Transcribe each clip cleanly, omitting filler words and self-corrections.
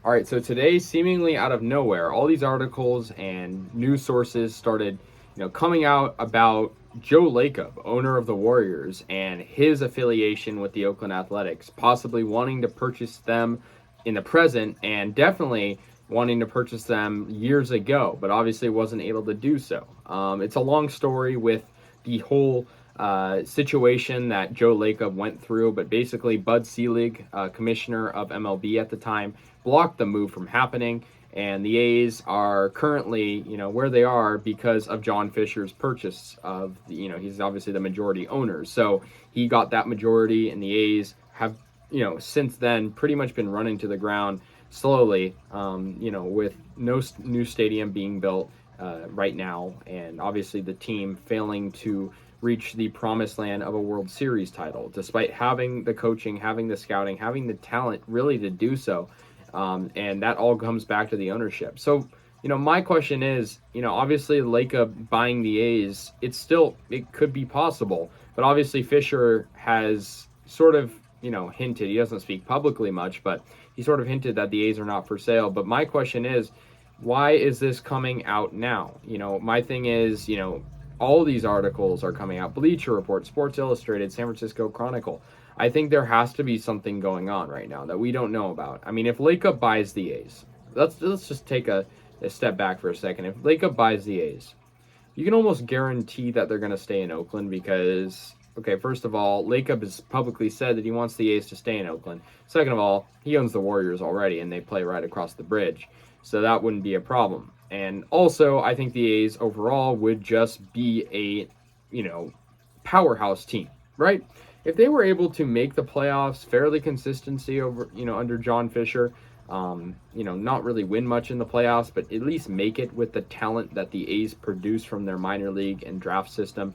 All right, so today, seemingly out of nowhere, all these articles and news sources started, coming out about Joe Lacob, owner of the Warriors, and his affiliation with the Oakland Athletics, possibly wanting to purchase them in the present and definitely wanting to purchase them years ago, but obviously wasn't able to do so. It's a long story with the whole situation that Joe Lacob went through, but basically Bud Selig, commissioner of MLB at the time, blocked the move from happening, and the A's are currently, where they are because of John Fisher's purchase of, he's obviously the majority owner, so he got that majority, and the A's have, since then pretty much been running to the ground slowly, with no new stadium being built right now, and obviously the team failing to reach the promised land of a World Series title, despite having the coaching, having the scouting, having the talent really to do so. And that all comes back to the ownership. So, my question is, obviously Lacob buying the A's, it could be possible, but obviously Fisher has sort of, hinted, he doesn't speak publicly much, but he sort of hinted that the A's are not for sale. But my question is, why is this coming out now? My thing is, all these articles are coming out. Bleacher Report, Sports Illustrated, San Francisco Chronicle. I think there has to be something going on right now that we don't know about. I mean, if Lacob buys the A's, let's just take a step back for a second. If Lacob buys the A's, you can almost guarantee that they're going to stay in Oakland because, okay, first of all, Lacob has publicly said that he wants the A's to stay in Oakland. Second of all, he owns the Warriors already, and they play right across the bridge. So that wouldn't be a problem. And also, I think the A's overall would just be a, powerhouse team, right? If they were able to make the playoffs fairly consistency over, under John Fisher, not really win much in the playoffs, but at least make it with the talent that the A's produce from their minor league and draft system.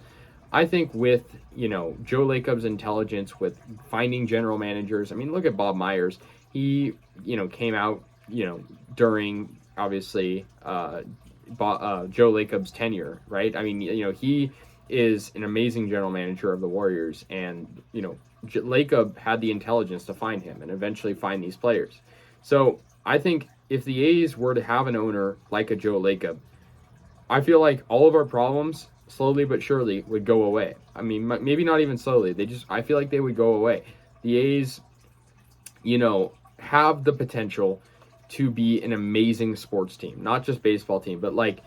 I think with, Joe Lacob's intelligence with finding general managers, I mean, look at Bob Myers. He, came out, during obviously Joe Lacob's tenure, right? I mean, he is an amazing general manager of the Warriors, and Lacob had the intelligence to find him and eventually find these players. So I think if the A's were to have an owner like a Joe Lacob, I feel like all of our problems slowly but surely would go away. I mean, maybe not even slowly. I feel like they would go away. The A's, have the potential to be an amazing sports team, not just baseball team, but like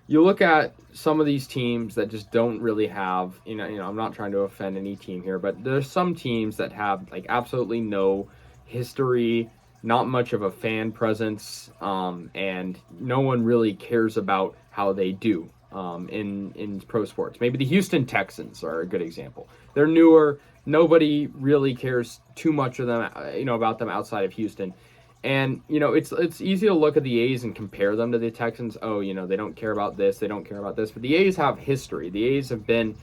you look at some of these teams that just don't really have, I'm not trying to offend any team here, but there's some teams that have like absolutely no history, not much of a fan presence, and no one really cares about how they do in pro sports. Maybe the Houston Texans are a good example. They're newer. Nobody really cares too much of them, about them outside of Houston. And, it's easy to look at the A's and compare them to the Texans. Oh, they don't care about this, they don't care about this. But the A's have history. The A's have been,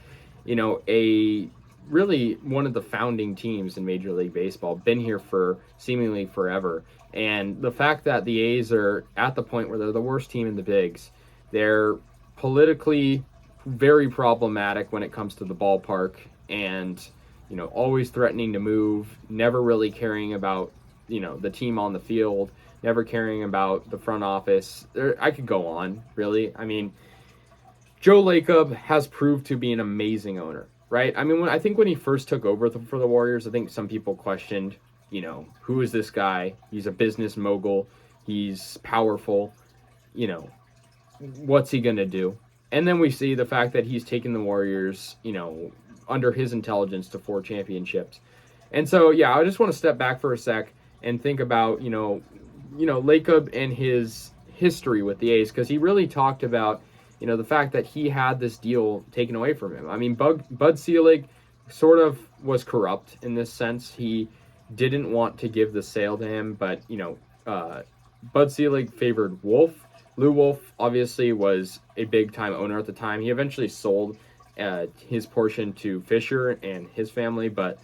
a really one of the founding teams in Major League Baseball, been here for seemingly forever. And the fact that the A's are at the point where they're the worst team in the bigs, they're politically very problematic when it comes to the ballpark and, always threatening to move, never really caring about the team on the field, never caring about the front office. I could go on, really. I mean, Joe Lacob has proved to be an amazing owner, right? I mean, when he first took over for the Warriors, I think some people questioned, who is this guy? He's a business mogul. He's powerful. What's he going to do? And then we see the fact that he's taken the Warriors, under his intelligence to 4 championships. And so, yeah, I just want to step back for a sec and think about, Lacob and his history with the A's, because he really talked about, the fact that he had this deal taken away from him. I mean, Bud Selig sort of was corrupt in this sense. He didn't want to give the sale to him, but, Bud Selig favored Wolf. Lou Wolf obviously was a big-time owner at the time. He eventually sold his portion to Fisher and his family, but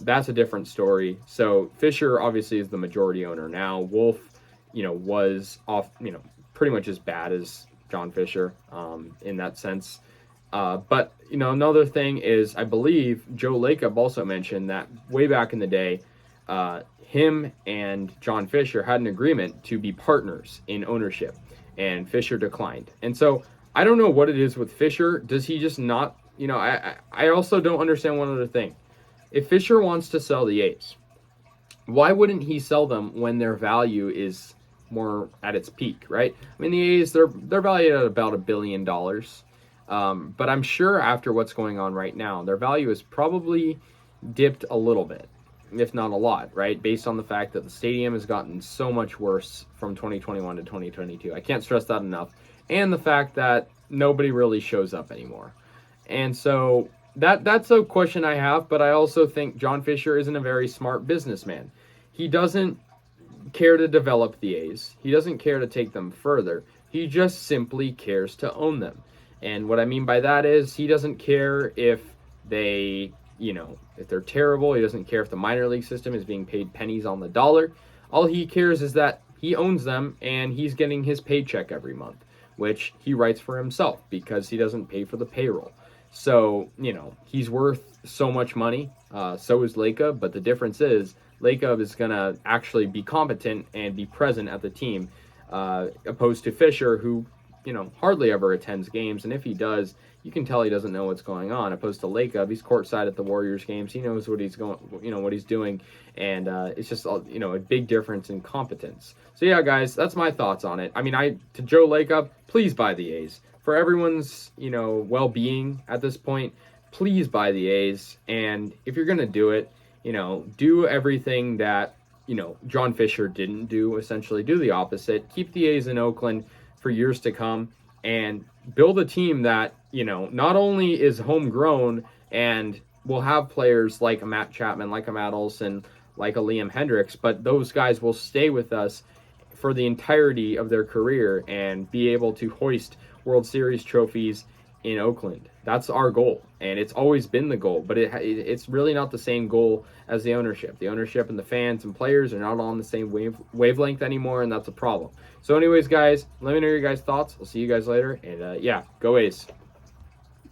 that's a different story. So Fisher obviously is the majority owner now. Wolf, was off, pretty much as bad as John Fisher in that sense. But, another thing is, I believe Joe Lacob also mentioned that way back in the day, him and John Fisher had an agreement to be partners in ownership, and Fisher declined. And so I don't know what it is with Fisher. Does he just not, I also don't understand one other thing. If Fisher wants to sell the A's, why wouldn't he sell them when their value is more at its peak, right? I mean, the A's, they're valued at about $1 billion. But I'm sure after what's going on right now, their value is probably dipped a little bit, if not a lot, right? Based on the fact that the stadium has gotten so much worse from 2021 to 2022. I can't stress that enough. And the fact that nobody really shows up anymore. And so that's a question I have, but I also think John Fisher isn't a very smart businessman. He doesn't care to develop the A's. He doesn't care to take them further. He just simply cares to own them. And what I mean by that is he doesn't care if they, if they're terrible. He doesn't care if the minor league system is being paid pennies on the dollar. All he cares is that he owns them and he's getting his paycheck every month, which he writes for himself because he doesn't pay for the payroll. So, he's worth so much money. So is Lacob, but the difference is Lacob is going to actually be competent and be present at the team, opposed to Fisher, who, hardly ever attends games. And if he does, you can tell he doesn't know what's going on. Opposed to Lacob, he's courtside at the Warriors games. He knows what he's what he's doing. And it's just, a big difference in competence. So yeah, guys, that's my thoughts on it. I mean, to Joe Lacob, please buy the A's. For everyone's, well-being at this point, please buy the A's. And if you're going to do it, do everything that, John Fisher didn't do, essentially. Do the opposite. Keep the A's in Oakland for years to come and build a team that, not only is homegrown and will have players like a Matt Chapman, like a Matt Olson, like a Liam Hendricks, but those guys will stay with us for the entirety of their career and be able to hoist World Series trophies in Oakland. That's our goal, and it's always been the goal, but it's really not the same goal as the ownership. The ownership and the fans and players are not on the same wavelength anymore, and that's a problem. So anyways, guys, let me know your guys' thoughts. I'll see you guys later, and yeah, go A's.